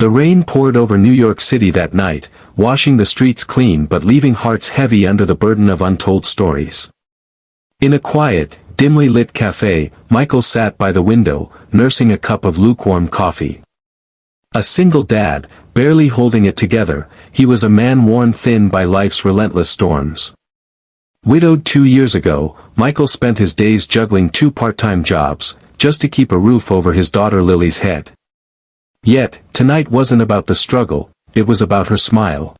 The rain poured over New York City that night, washing the streets clean but leaving hearts heavy under the burden of untold stories. In a quiet, dimly lit cafe, Michael sat by the window, nursing a cup of lukewarm coffee. A single dad, barely holding it together, he was a man worn thin by life's relentless storms. Widowed 2 years ago, Michael spent his days juggling 2 part-time jobs, just to keep a roof over his daughter Lily's head. Yet, tonight wasn't about the struggle, it was about her smile.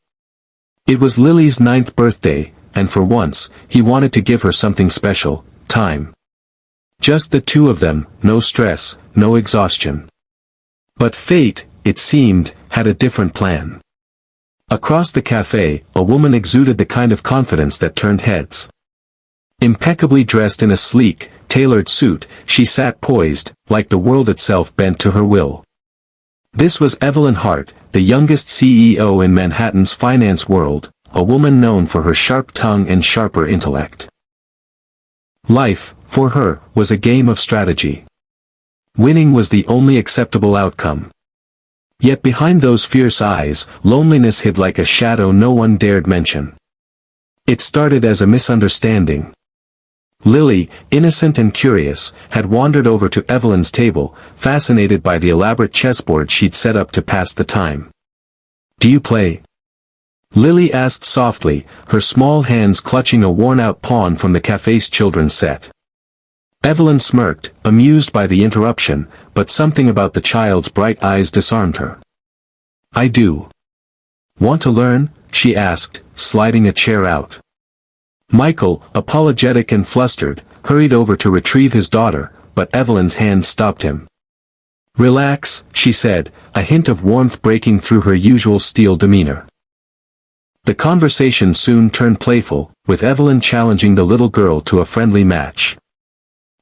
It was Lily's 9th birthday, and for once, he wanted to give her something special: time. Just the two of them, no stress, no exhaustion. But fate, it seemed, had a different plan. Across the cafe, a woman exuded the kind of confidence that turned heads. Impeccably dressed in a sleek, tailored suit, she sat poised, like the world itself bent to her will. This was Evelyn Hart, the youngest CEO in Manhattan's finance world, a woman known for her sharp tongue and sharper intellect. Life, for her, was a game of strategy. Winning was the only acceptable outcome. Yet behind those fierce eyes, loneliness hid like a shadow no one dared mention. It started as a misunderstanding. Lily, innocent and curious, had wandered over to Evelyn's table, fascinated by the elaborate chessboard she'd set up to pass the time. "Do you play?" Lily asked softly, her small hands clutching a worn-out pawn from the cafe's children's set. Evelyn smirked, amused by the interruption, but something about the child's bright eyes disarmed her. "I do." "Want to learn?" she asked, sliding a chair out. Michael, apologetic and flustered, hurried over to retrieve his daughter, but Evelyn's hand stopped him. "Relax," she said, a hint of warmth breaking through her usual steel demeanor. The conversation soon turned playful, with Evelyn challenging the little girl to a friendly match.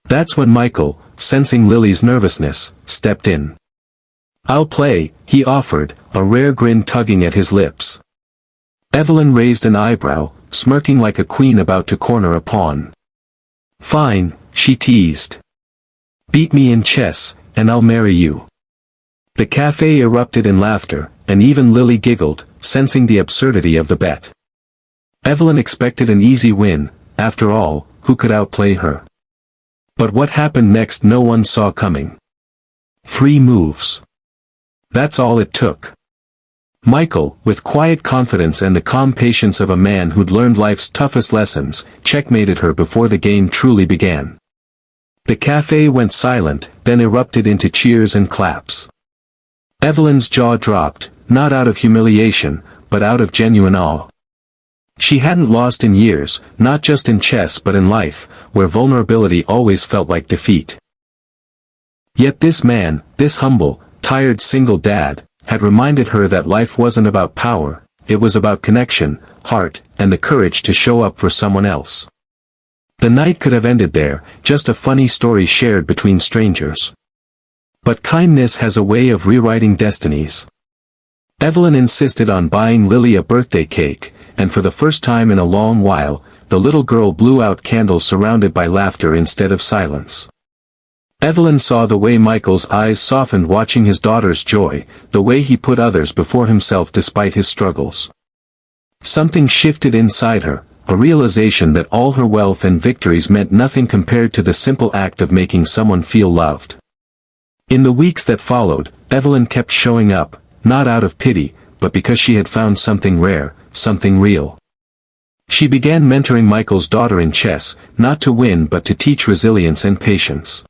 That's when Michael, sensing Lily's nervousness, stepped in. "I'll play," he offered, a rare grin tugging at his lips. Evelyn raised an eyebrow, smirking like a queen about to corner a pawn. "Fine," she teased. "Beat me in chess, and I'll marry you." The cafe erupted in laughter, and even Lily giggled, sensing the absurdity of the bet. Evelyn expected an easy win, after all, who could outplay her? But what happened next no one saw coming. 3 moves. That's all it took. Michael, with quiet confidence and the calm patience of a man who'd learned life's toughest lessons, checkmated her before the game truly began. The cafe went silent, then erupted into cheers and claps. Evelyn's jaw dropped, not out of humiliation, but out of genuine awe. She hadn't lost in years, not just in chess but in life, where vulnerability always felt like defeat. Yet this man, this humble, tired single dad, had reminded her that life wasn't about power, it was about connection, heart, and the courage to show up for someone else. The night could have ended there, just a funny story shared between strangers. But kindness has a way of rewriting destinies. Evelyn insisted on buying Lily a birthday cake, and for the first time in a long while, the little girl blew out candles surrounded by laughter instead of silence. Evelyn saw the way Michael's eyes softened watching his daughter's joy, the way he put others before himself despite his struggles. Something shifted inside her, a realization that all her wealth and victories meant nothing compared to the simple act of making someone feel loved. In the weeks that followed, Evelyn kept showing up, not out of pity, but because she had found something rare, something real. She began mentoring Michael's daughter in chess, not to win but to teach resilience and patience.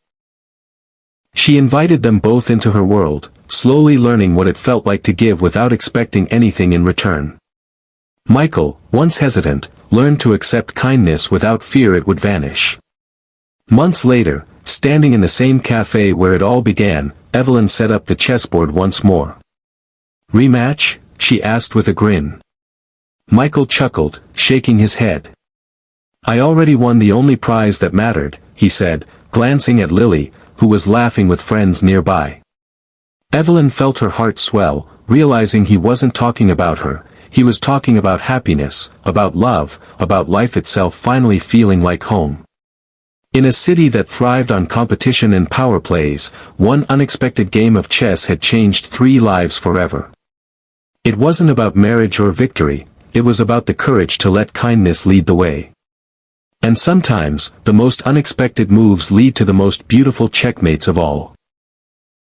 She invited them both into her world, slowly learning what it felt like to give without expecting anything in return. Michael, once hesitant, learned to accept kindness without fear it would vanish. Months later, standing in the same cafe where it all began, Evelyn set up the chessboard once more. "Rematch?" she asked with a grin. Michael chuckled, shaking his head. "I already won the only prize that mattered," he said, glancing at Lily, who was laughing with friends nearby. Evelyn felt her heart swell, realizing he wasn't talking about her, he was talking about happiness, about love, about life itself finally feeling like home. In a city that thrived on competition and power plays, one unexpected game of chess had changed 3 lives forever. It wasn't about marriage or victory, it was about the courage to let kindness lead the way. And sometimes, the most unexpected moves lead to the most beautiful checkmates of all.